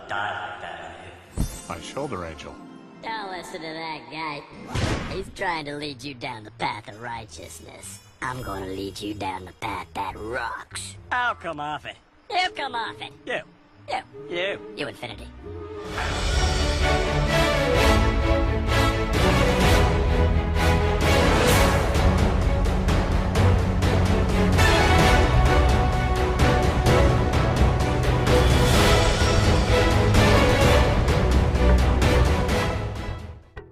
die like that on you. My shoulder angel. Don't listen to that guy. He's trying to lead you down the path of righteousness. I'm gonna lead you down the path that rocks. I'll come off it. You come off it. You. You infinity.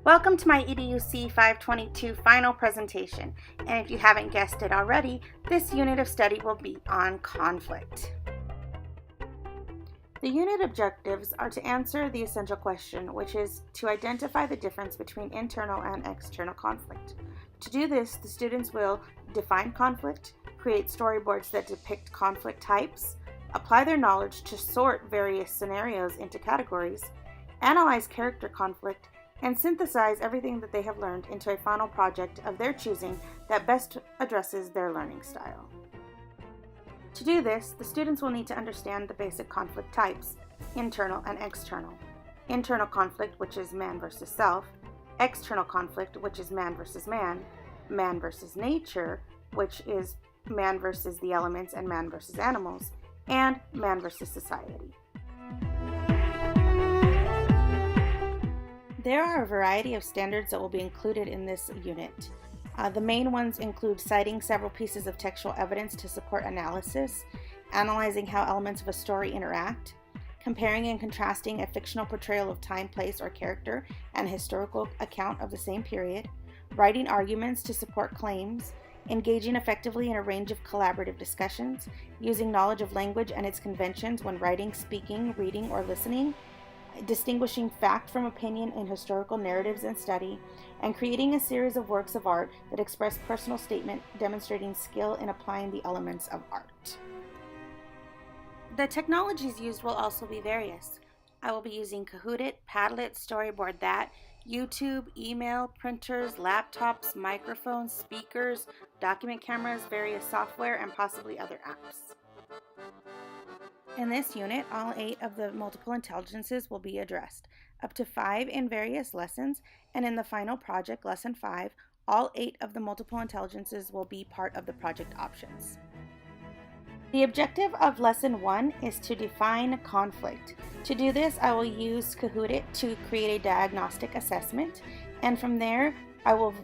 Welcome to my EDUC 522 final presentation, and if you haven't guessed it already, this unit of study will be on conflict. The unit objectives are to answer the essential question, which is to identify the difference between internal and external conflict. To do this, the students will define conflict, create storyboards that depict conflict types, apply their knowledge to sort various scenarios into categories, analyze character conflict, and synthesize everything that they have learned into a final project of their choosing that best addresses their learning style. To do this, the students will need to understand the basic conflict types, internal and external. Internal conflict, which is man versus self, external conflict, which is man versus man versus nature, which is man versus the elements and man versus animals, and man versus society. There are a variety of standards that will be included in this unit. The main ones include citing several pieces of textual evidence to support analysis, analyzing how elements of a story interact, comparing and contrasting a fictional portrayal of time, place, or character and a historical account of the same period, writing arguments to support claims, engaging effectively in a range of collaborative discussions, using knowledge of language and its conventions when writing, speaking, reading, or listening, distinguishing fact from opinion in historical narratives and study, and creating a series of works of art that express personal statement demonstrating skill in applying the elements of art. The technologies used will also be various. I will be using Kahoot!, Padlet, Storyboard That, YouTube, email, printers, laptops, microphones, speakers, document cameras, various software, and possibly other apps. In this unit, all 8 of the multiple intelligences will be addressed, up to 5 in various lessons, and in the final project, Lesson 5, all 8 of the multiple intelligences will be part of the project options. The objective of Lesson 1 is to define conflict. To do this, I will use Kahoot! To create a diagnostic assessment, and from there, I will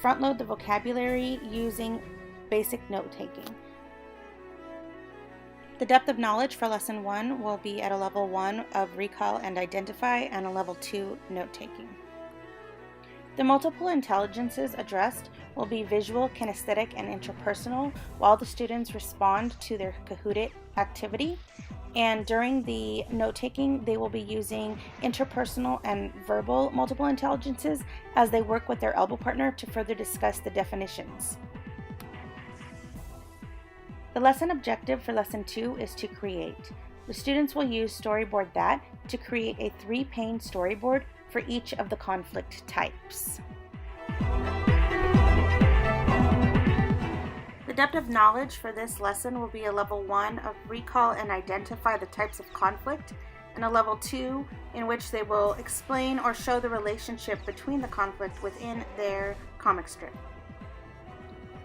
front-load the vocabulary using basic note-taking. The depth of knowledge for Lesson 1 will be at a level 1 of recall and identify and a level 2 note-taking. The multiple intelligences addressed will be visual, kinesthetic, and interpersonal while the students respond to their Kahoot! Activity. And during the note-taking, they will be using interpersonal and verbal multiple intelligences as they work with their elbow partner to further discuss the definitions. The lesson objective for Lesson 2 is to create. The students will use Storyboard That to create a 3-pane storyboard for each of the conflict types. The depth of knowledge for this lesson will be a level 1 of recall and identify the types of conflict, and a level 2 in which they will explain or show the relationship between the conflict within their comic strip.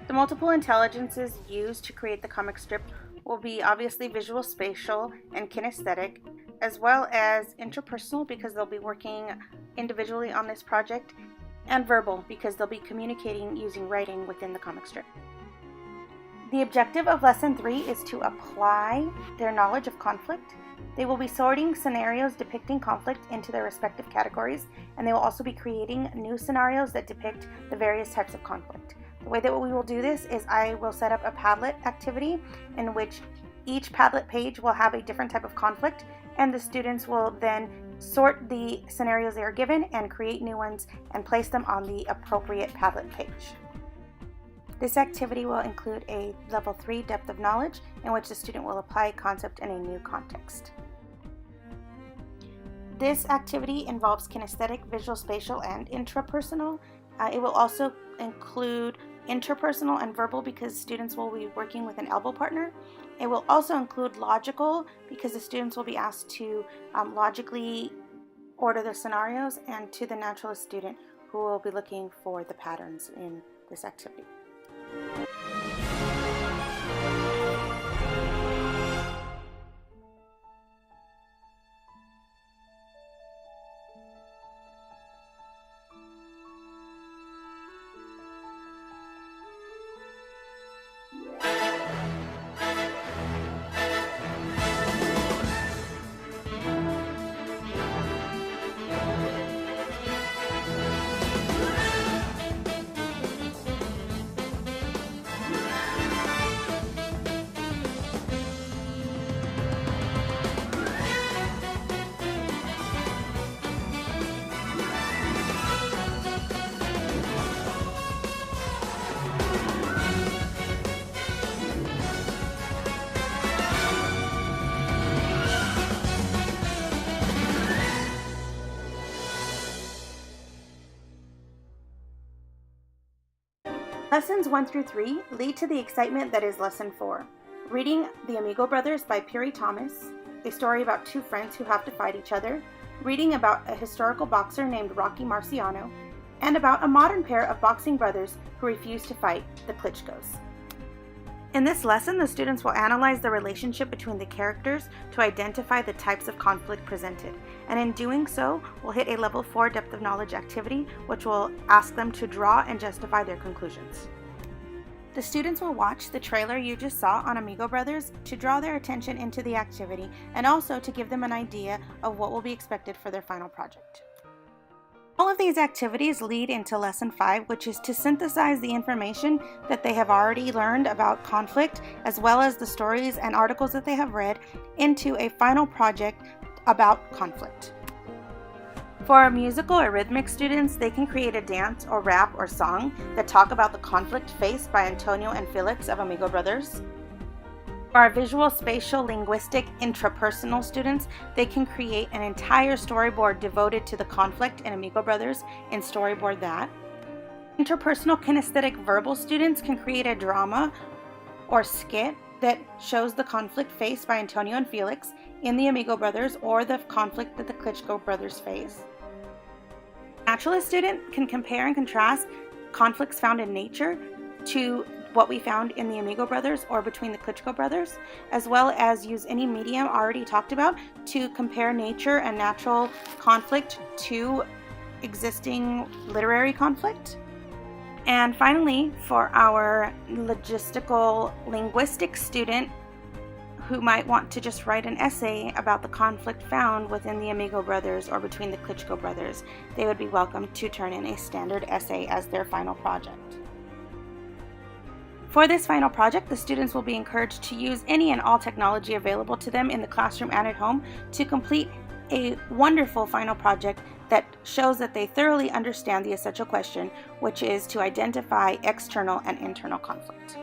The multiple intelligences used to create the comic strip will be obviously visual, spatial, and kinesthetic, as well as interpersonal because they'll be working individually on this project, and verbal because they'll be communicating using writing within the comic strip. The objective of Lesson 3 is to apply their knowledge of conflict. They will be sorting scenarios depicting conflict into their respective categories, and they will also be creating new scenarios that depict the various types of conflict. The way that we will do this is I will set up a Padlet activity in which each Padlet page will have a different type of conflict, and the students will then sort the scenarios they are given and create new ones and place them on the appropriate Padlet page. This activity will include a level 3 depth of knowledge in which the student will apply a concept in a new context. This activity involves kinesthetic, visual, spatial, and intrapersonal. It will also include interpersonal and verbal because students will be working with an elbow partner, It will also include logical, because the students will be asked to logically order the scenarios, and to the naturalist student, who will be looking for the patterns in this activity. Lessons 1 through 3 lead to the excitement that is Lesson 4. Reading The Amigo Brothers by Piri Thomas, a story about two friends who have to fight each other, reading about a historical boxer named Rocky Marciano, and about a modern pair of boxing brothers who refuse to fight, the Klitschkos. In this lesson, the students will analyze the relationship between the characters to identify the types of conflict presented, and in doing so, will hit a level 4 depth of knowledge activity, which will ask them to draw and justify their conclusions. The students will watch the trailer you just saw on Amigo Brothers to draw their attention into the activity, and also to give them an idea of what will be expected for their final project. All of these activities lead into Lesson 5, which is to synthesize the information that they have already learned about conflict, as well as the stories and articles that they have read, into a final project about conflict. For our musical or rhythmic students, they can create a dance or rap or song that talk about the conflict faced by Antonio and Felix of Amigo Brothers. For our visual, spatial, linguistic, intrapersonal students, they can create an entire storyboard devoted to the conflict in Amigo Brothers and storyboard that. Interpersonal, kinesthetic, verbal students can create a drama or skit that shows the conflict faced by Antonio and Felix in the Amigo Brothers, or the conflict that the Klitschko brothers face. Naturalist student can compare and contrast conflicts found in nature to what we found in the Amigo Brothers or between the Klitschko brothers, as well as use any medium already talked about to compare nature and natural conflict to existing literary conflict. And finally, for our logistical linguistic student who might want to just write an essay about the conflict found within the Amigo Brothers or between the Klitschko brothers, they would be welcome to turn in a standard essay as their final project. For this final project, the students will be encouraged to use any and all technology available to them in the classroom and at home to complete a wonderful final project that shows that they thoroughly understand the essential question, which is to identify external and internal conflict.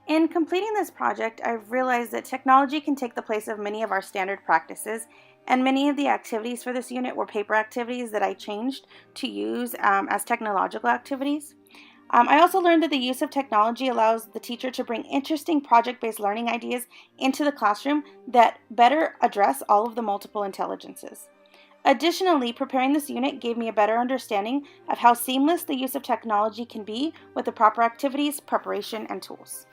In completing this project, I've realized that technology can take the place of many of our standard practices, and many of the activities for this unit were paper activities that I changed to use as technological activities. I also learned that the use of technology allows the teacher to bring interesting project-based learning ideas into the classroom that better address all of the multiple intelligences. Additionally, preparing this unit gave me a better understanding of how seamless the use of technology can be with the proper activities, preparation, and tools.